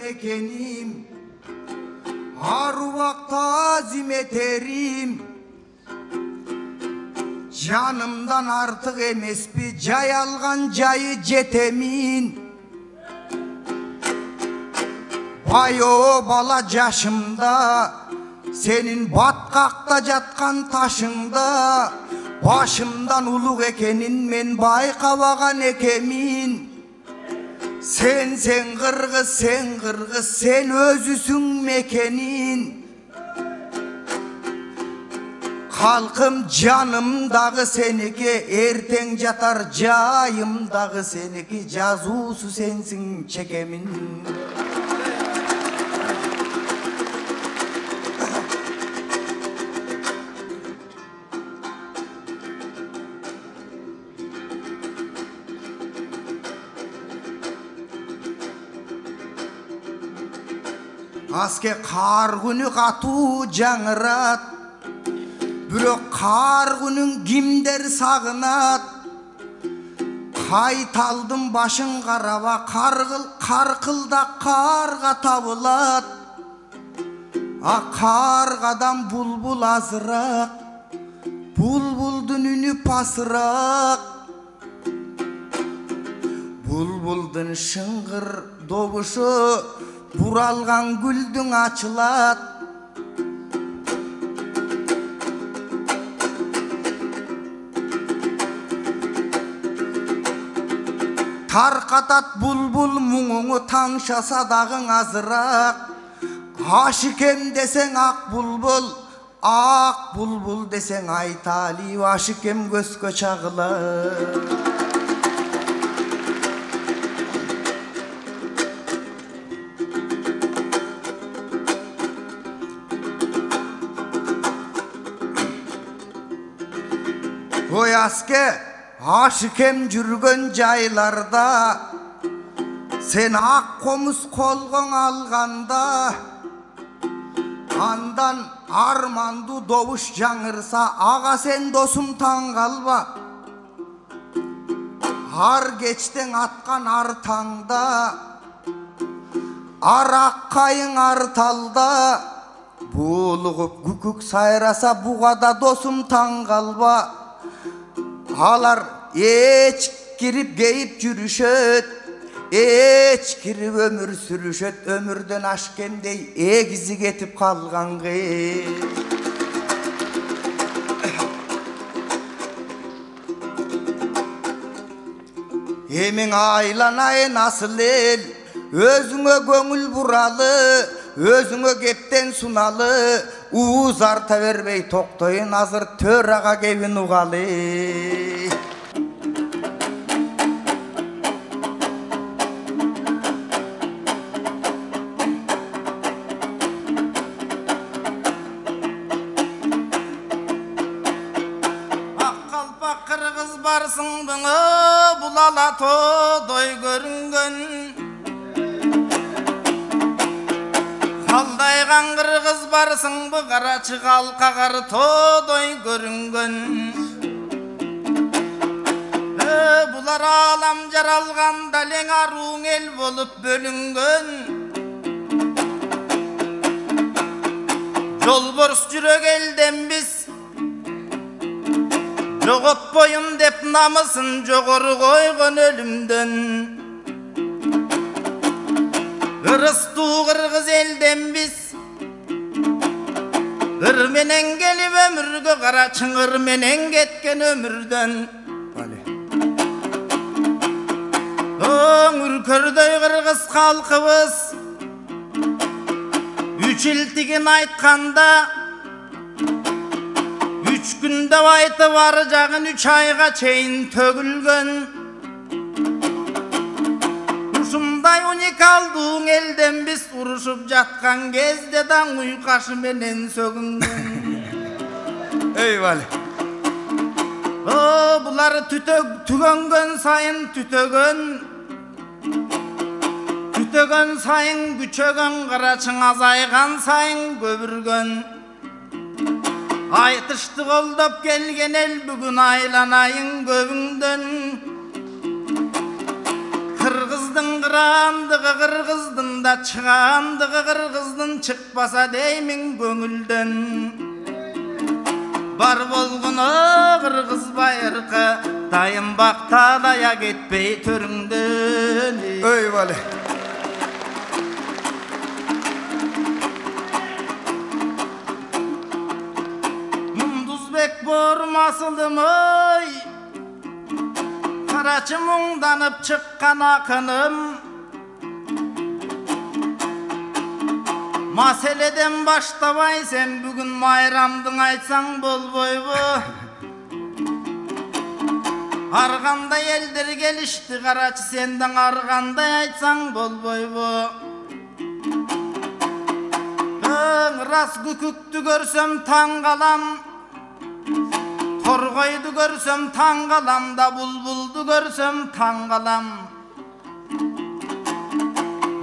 ekenim, aruvak tazim eterim. Canımdan artık emespi, cay algan cayı cetemin. Bayo bala caşımda, senin batkakta jatkan taşında. Başımdan uluk ekenin, men baykavagan ekemin. Sen kırgız, sen özüsün mekenin. Halkım canımdağı seniki, erten jatar cayımdağı seniki. Cazusu sensin çekemin. Aske kar günü katu жаңырат, bürök kar günün kimder sağınat. Kaytaldım başın karaba, karkılda karga tabılat. Kargadan bulbul azırak, bulbuldun ünü pasırak. Bulbuldun şıngır dobuşu, buralgan güldün açılat. Tarkatat bulbul muğunu, tanşasa dağın azırak. Aşıkem desen ak bulbul desen aytali. Aşıkem gözkö çağılar. Oy aske, aşıkem жүргөн jaylarda, sen ak komuz kolgon alganda. Andan armandu dovuş жаңырса, ağa sen dosum taң kalba. Ar geçten atkan ar tаңда, ar akkayın ar talda. Buğuluğup kükük sayrasa, buğada dosum taң kalba. Alar eç girip geyip жүрүшөт, eç girip ömür sürüşöt. Ömürden aşkemdey egizi ketip kalgan gey. Emin aylanay nasıl el, özüngö göңүl buralı, özüngö kepten sunalı. Uuz arta vermey toktoyun, azır töraga kebin ugalı. Akkalpak kırgız barsın bana, bulala todoy görüngön. Kaldaygan kırgız barsın bu, karaçı kalkakar todoy görüngön. Bular alam jaralgan, dalen aruң el bolup bölüngön. Jolbors jürek elden biz, jogotpoyun dep namısın jogoru koygon ölümden. Kırıstu kırgız elden biz, kır menen gelip ömürgö, kara çıngır menen ketken ömürden. Ürkörдөй kırgız halkыбыз, üç iltigin aytkanda, üç günde aytı varacağın, 3 ayga çeyin tögülgön. Ушундай 12 aldığın elden biz, uruşup jatkan kezde daң uykaşı menen sögüngön. Eyvallah. Buları tügöngön sayın tütögön, tütögön sayın güçögön, karaçın azaygan sayın göbürgön. Aytıştı koldop gelgen el, bugün aylanayın göbüngdön. Kırgızdın Кыранdığı Kırgızdın da çıkandığı Kırgızdın çıkpasa deymin göngülden. Бар болгону Кыргыз байыркы дайынбак талая кетпей төрүңдөн. Ой вале. Мундузбек бормасылдым ой, карачы мұңданып чыккан акыным. Маселеден баштабай сен бүгін майрамдың айтсаң болбойбу. Аргандай элдер келишти карачы сенден аргандай айтсаң болбойбу. Рас күкүктү көрсөм таң калам, торгойду көрсөм таң калам да булбулду көрсөм таң калам.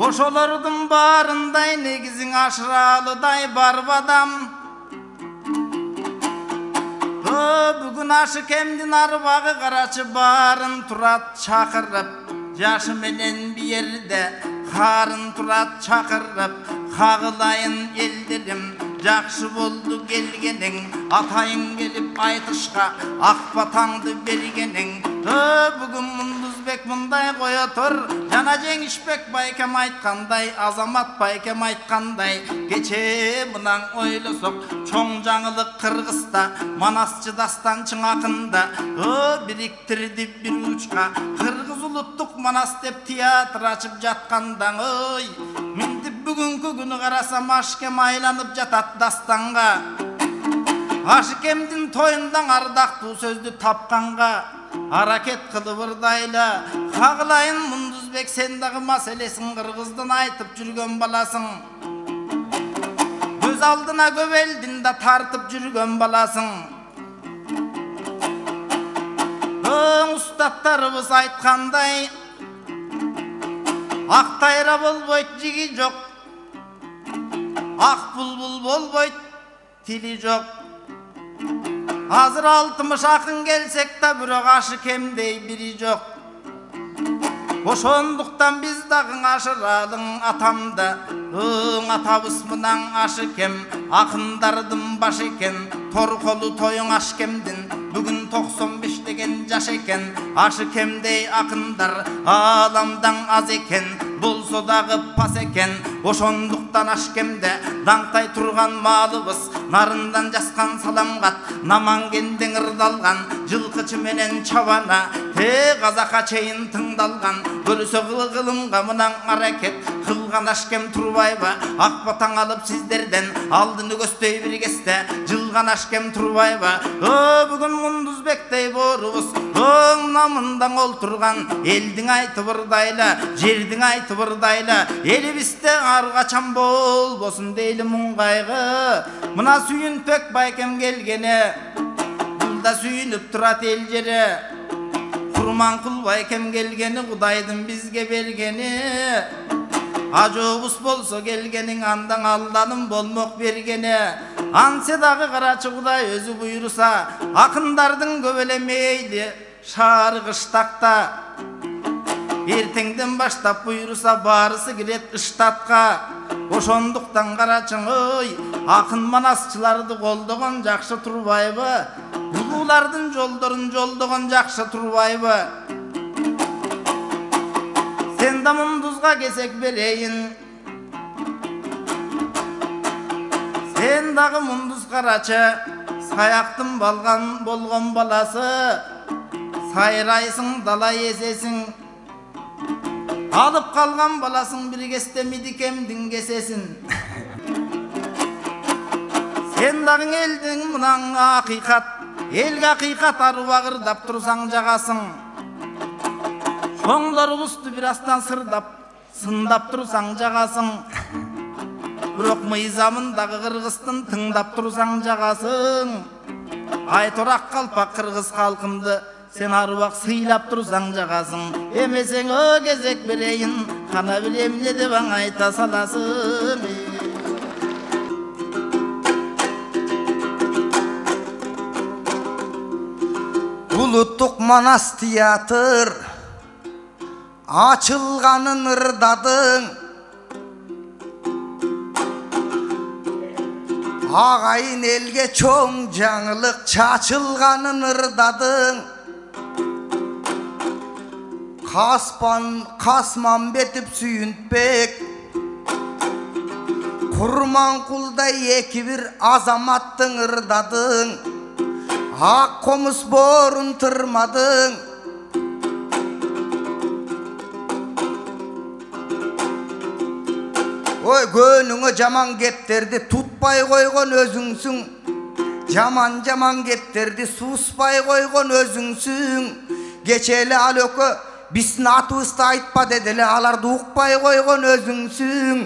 Ошолордун баарындай негизиң ашыралыдай барбадам. Бүгүн Ашыкемдин арбагы карачы барын турат чакырып, жашы менен биерде карын турат чакырып, кагылайын элдерим жакшы болду келгениң, атайың келип айтышка ак батаңды бергениң. Бүгүн Мундузбек мындай коя тур, жана Жеңишбек байкем айткандай, Азамат байкем айткандай, кече мынан ойлосок чоң жаңылык Кыргызда, Манасчы дастанчың акында бириктирди бир учка. Кыргыз улуттук Манас деп театр ачып жаткандан ой, менди бүгүнкү күнү карасам Ашыкем айланып жатат дастанга. Ашыкемдин тоюндан ардактуу сөздү тапканга аракет кылып ырдайла. Кагылайын Мундузбек, сен дагы маселесин Кыргыздын айтып жүргөн баласың. Көз алдына көп элдин да тартып жүргөн баласың. Устаттарыбыз айткандай, ак тайра болбойт жиги жок, ак булбул болбойт тили жок. Азыр 60 акын келсек да бирок Ашыкемдей бири жок. Ошондуктан биз дагы ашыралың атамда. Атабыз мынан Ашыкем акындардын башы экен. Торколу тоюң Ашыкемдин бүгүн 95 деген жаш экен. Ашыкемдей акындар ааламдан аз экен, болсо дагы пас экен. Ошондуктан Ашыкемде даңтай турган маалыбыз, нарындан жаскан саламгат, Намангенден ырдалган, жылкычы менен чабана, казакка чейин тыңдалган. Көрсө кылымга мынан аракет кылган Ашыкем Турбаева, ак батаң алып сиздерден алдыны көздөй бир кезде жылган Ашыкем Турбаева. Бүгүн Мундузбектей боорубуз намындан олтурган, элдиң айтып ырдайла, жердиң айтып ырдайла. Элибизде ар качан болбосун дейли муң кайгы. Мына Сүйүнбек байкем келгене, булда сүйүнүп турат эл жери. Курманкул байкем келгени, Кудайдын бизге бергени. Ажобус болсо келгениң, андан Алланын болмок бергени. Ансе дагы карачы Кудай өзү буйруса, акындардын көп эле мейли шаар кыштакта. Эртеңден баштап буйруса баарысы кирет ыштатка. Ошондуктан карачың ой, акын манасчыларды колдогон жакшы Турбаева, улуулардын жолдорун жолдогон жакшы Турбаева. Сен да Мундузга кезек берейин, сен дагы Мундуз карачы, саяктын болгон баласы. Сайрайсың, дала эсесиң, алып калган баласың бир кезде Мидикемдин кесесин. Сен дагы элдин мынан акыйкат, элге акыйкат арбак ырдап турсаң жагасың. Чоңлор улусту бир астан сындап турсаң жагасың. Бирок мыйзамындагы Кыргыздын тыңдап турсаң жагасың. Айторак калпак кыргыз калкымды сен арбак сыйлап турсаң жагасың. Эмесең кезек берейин, кана билем эмне деп айта саласың. Улуттук Манас театр açılganın ırdadın. Ağayın elge çoğun жаңылык çaçılganın ırdadın. Kasman betip süyüntbek Kurmankulday eki bir azamattın ırdadın. Ak komus borun tırmadın. Oy gönüňe jaman geplerdi tutpay koygon özüňsüň. Jaman geplerdi suspay koygon özüňsüň. Geçeli alökö bisini atыбызды айтпа дедиле, аларды укпай койгон өзүңсүң.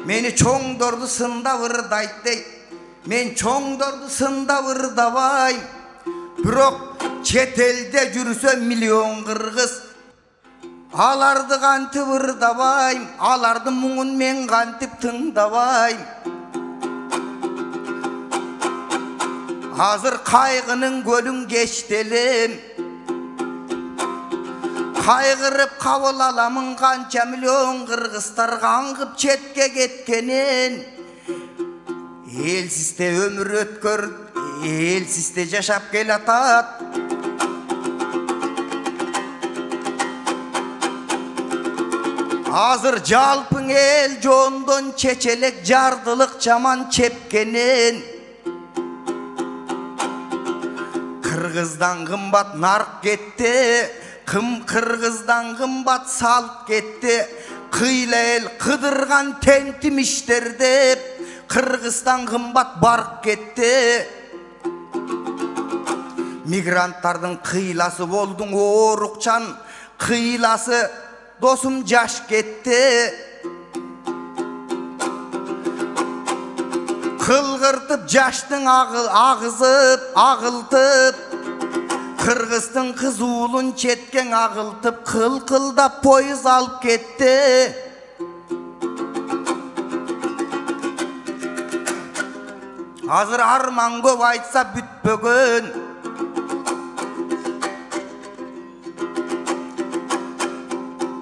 Meni çoňdordu sında ırdayt deyt. Men çoňdordu sında ırdabayım. Birok çet elde jürse milyon kırgız. Alardı kantıp ırdabayım. Alardı muňun men kantıp tıngdabayım. Hazır kaygının gölün geçtelim. Kaygırıp kabul alamın kança milyon kırgızlar kankıp çetke ketkenin. Elsizde ömür ötkör, elsizde yaşap gel atat. Hazır jalpın el jondon çeçelek jardılık çaman çepkenin. Kırgızdan kımbat nark gitti. Kırgızdan kımbat salt gitti. Kıyla el kıdırgan tentim işlerdi. Kırgızdan kımbat bark gitti. Migrantlardın kıylası boldun oğrukçan. Kıylası dosum jaş gitti. Kılgırtıp jaştın ağızıp ağıltıp. Kırgızdın kız uğulun çetken ağıltıp. Kıl-kılda poyuz alıp gitti. Hazır arman köp aytsa bütbөгөн.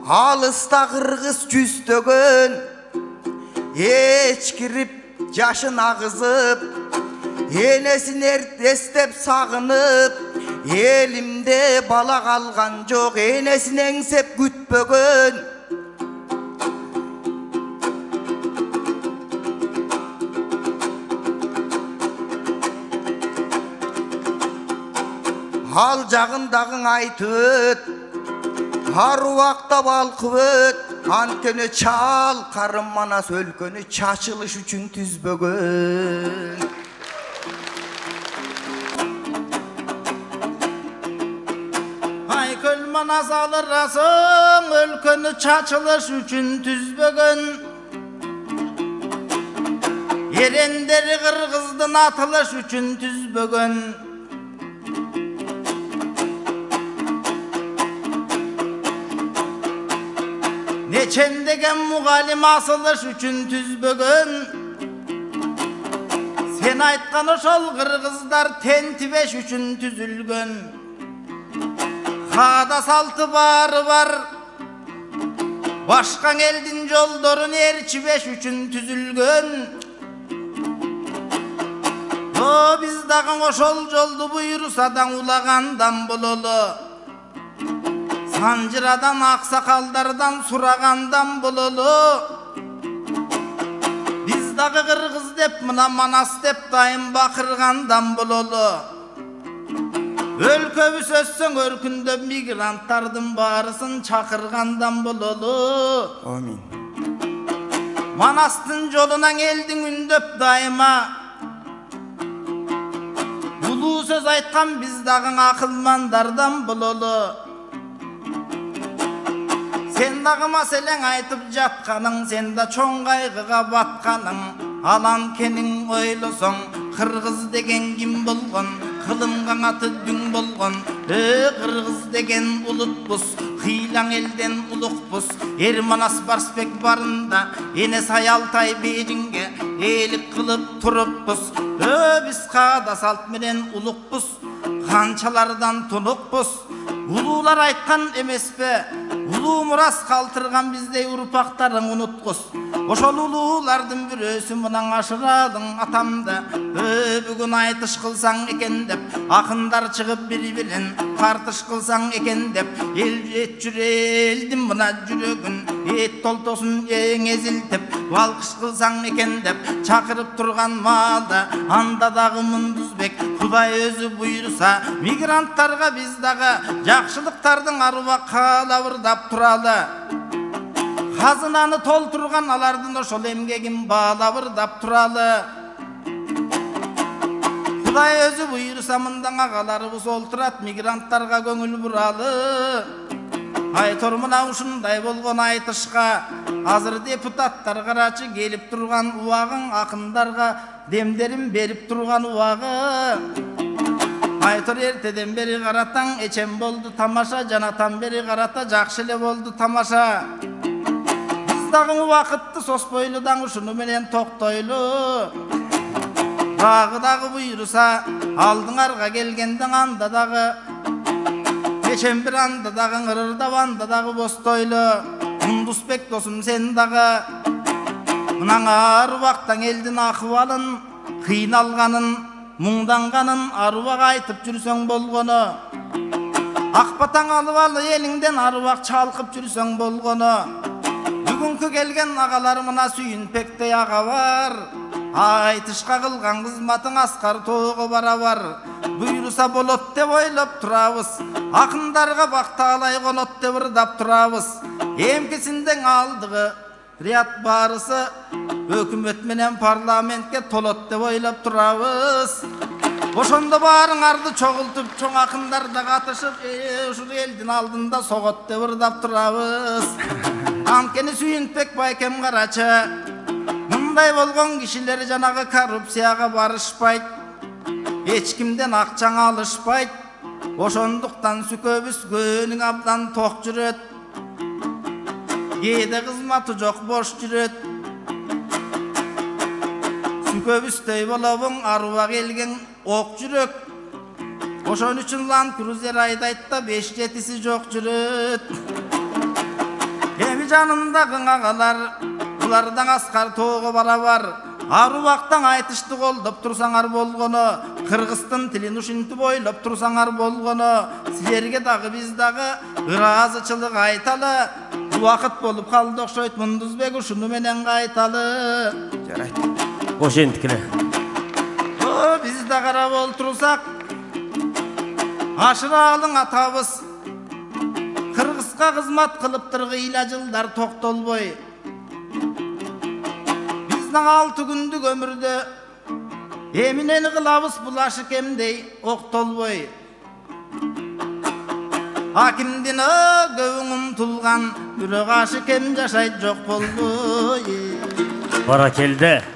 Alısta kırgız cüstөгön. Eç kirip yaşın ağızıp. Enesini ertestep sağınıp. Elimde bala kalgan jok. Enesini engsep gütbөгön. Hal jagındagın aytıt. Har uwakta balkıp öt. Antene çal karım manas өлkөнü çaçılış üçün tüzbөгön. Ayköl manas alırasın өлkөнü çaçılış üçün tüzbөгön. Yerenderi kırgızdın atılış üçün tüzbөгön. Neçendegen mugalim asılış üçün tüzbөгön. Sen aytkan oşol kırgızlar tentibeş üçün tüzülgön. Hada saltı barı var. Başkan eldin joldorun erçibeş üçün tüzülgön. O biz dağın oşol joldu buyursadan ulagandan bululu. Sancıradan aksakallardan suragandan bululu. Biz dağı kırgız dep mına manas dep dayım bakırgandan bululu. Өлköbü sözsün örkünde migrantlardın barısın çakırgandan bululu. Amin. Manastın jolunan eldin ündöp dayıma. Bulu söz aytkan biz dağın akılmandardan bululu. Sen dağı maselen aytıp jatkanın, sen da çoğun kaygıga batkanın. Alan kenin oylusun, kırgız degen kim bulgun, Kılımgan atı dün bolgon Kırgız degen ulutbuz Hıylan elden ulukbuz Ermanas Barsbek barında Enes Hayaltay Bejinge Elik kılıp turupbuz Biz kada salt menen ulukbuz Kançalardan tunukbuz Ulular aytkan emespe Ulu muras kaltırgan bizdey urpaktarın unutkus Oşol ululardın birösü mınan aşıradın atamda Bugün aytış kılsan eken dep Akınдар çıgıp biri bilen Kartış kılsan eken dep El jüreldim mına jürögün Et toltosun eң eziltip Valkış kılsan eken dep Çakırıp turgan malda Anda dağı Munduzbek Kuday özü buyursa Migrantlarga biz dağı Жақшылықтардың аруа қалавырдап туралы Қазынаны толтырған алардың ошол эмгегин баалавырдап туралы Құдай өзі бұйырса мындан ағаларыбыз олтырат мигранттарға көңіл бұралы Айтор мына ушундай болгон айтышқа Азыр депутаттар карачы келип турган убагың Акындарға демдерин берип турган убагы Айтор ертеден бери каратаң эчем болду тамаша Жанатан бери карата жакшы эле болду тамаша Биз дагы убакытты соспойлу даң ушуну менен токтойлу Дагы буйруса алдыңарга келгенден анда дагы Эчем бир анда дагы ырырдап анда дагы бостойлу Мундузбек досум сен дагы Мынан ар убактан элдин акыбалын кыйналганын Мұңданғанын аруақ айтып жүрсең болғаны Ақпатаң алып алы еліңден аруақ чалқып жүрсең болғаны Бүгінгі келген ағалар мына Сүйінпектей аға бар Айтышқа қылған қызматың асқар тоғы бара бар Бұйырса болот деп ойлап тұрабыз Ақындарға бақталай қонот деп ырдап тұрабыз Емкесінден алдығы Рият барысы Өкімет менен парламентке толот деп ойлап турабыз. Ошондо баарыңарды чогултуп, чоң акындарда катышып, ушул элдин алдында согот деп ырдап турабыз. Анткени Сүйүнбек байкем карачы, мындай болгон кишилер жанагы коррупцияга барышпайт, эч кимден акчаңы алышпайт. Ошондуктан сүкөбүскөнүң абдан ток жүрөт. Кээде кызматы жок бош жүрөт. Көбүстөй болобуң аруа келген ок жүрөк. Ошон үчүн Land Cruiser айдайтта 5-7си жок жүрөт. Эми жанымдагы агалар, булардан аскар тоого барабар. Аруактан айтышты колдоп турсаңар болгону, кыргыздын тилин ушинтип ойлоп турсаңар болгону, силерге дагы биз дагы ыраазычылык айталы. Убакыт болуп калды окшойт Мундузбек ушуну менен кайталы. Жарайт. Ошенткиле. Биз да карап олтурсак, Ашыралың атабыз Кыргызга кызмат кылыптыр кыйла жылдар токтолбой. Биздин 6 күндүк өмүрдө эминени кылабыз булашы кемдей октолбой. Акимдин көбүң умтулган, бирок ашы кем жашайт жок болбой. Баракелде.